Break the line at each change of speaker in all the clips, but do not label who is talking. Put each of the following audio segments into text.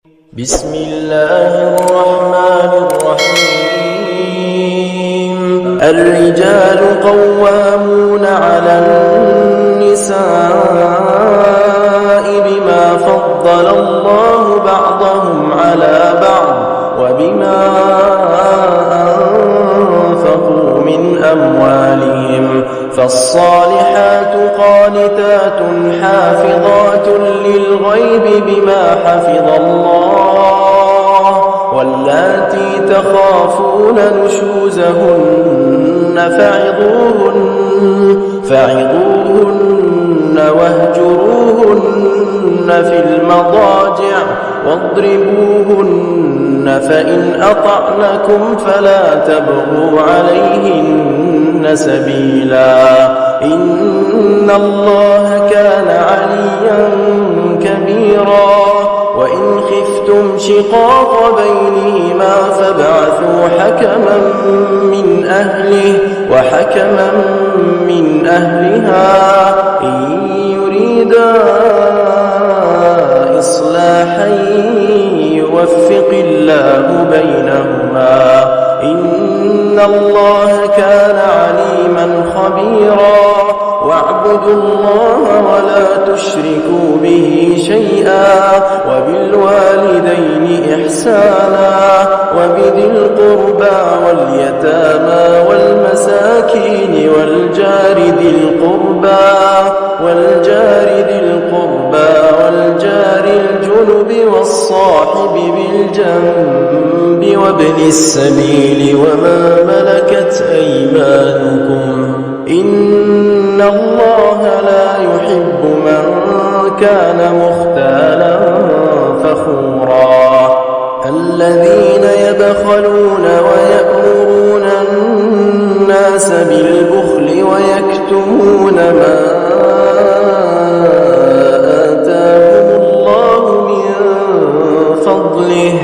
بسم الله الرحمن الرحيم. الرجال قوامون على النساء بما فضل الله بعضهم على بعض وبما أنفقوا من أموالهم، فالصالحات قانتات حافظات للغيب بما حفظ الله، واللاتي تخافون نشوزهن فعظوهن واهجروهن في المضاجع واضربوهن، فإن أطعنكم فلا تبغوا عليهن سبيلا، إن الله كان عليا كبيرا. وإن خفتم شقاق بينهما فابعثوا حكما من أهله وحكما من أهلها إن يريدا إصلاحا يوفق الله بينهما، إن الله كان عليما خبيرا. واعبدوا الله ولا تشركوا به شيئا، وبالوالدين إحسانا، وبذي القربى واليتامى والمساكين والجار ذي القربى والجار الجنب والصاحب بالجنب وابن السبيل وما ملكت أيمانكم، إن الله لا يحب من كان مختالا فخورا. الذين يبخلون ويأمرون الناس بالبخل ويكتمون ما آتاهم الله من فضله،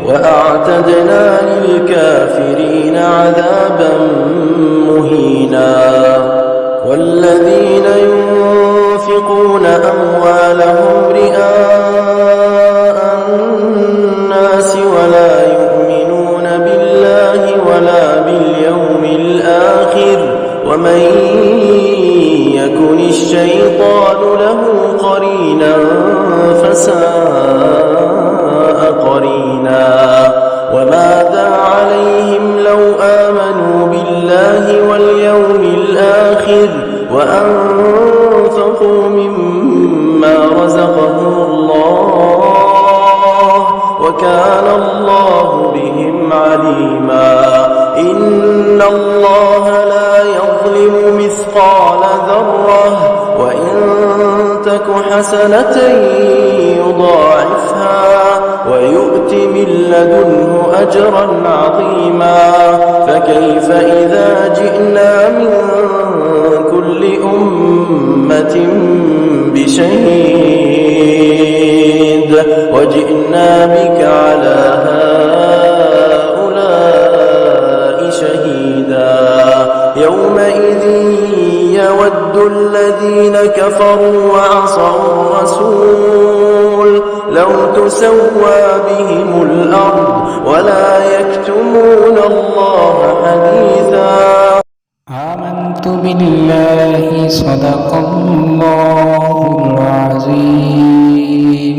وأعتدنا للكافرين عذابا مهينا. والذين ينفقون أموالهم رئاء الناس ولا يؤمنون بالله ولا باليوم الآخر، ومن يكن الشيطان له قرينا فساء قرينا. وماذا عليهم لو آمنوا بالله واليوم الآخر وأنفقوا مما رزقهم الله، وكان الله بهم عليما. إن الله لا يظلم مثقال ذرة، وإن تك حسنة يضاعفها ويؤت من لدنه أجرا عظيما. فكيف إذا جئنا من كل أمة بشهيد وجئنا بك على هؤلاء شهيدا، يومئذ يود الذين كفروا وعصوا الرسول لو تسوى بهم الأرض ولا يكتمون الله حديثا.
آمنت بالله صدق الله العظيم.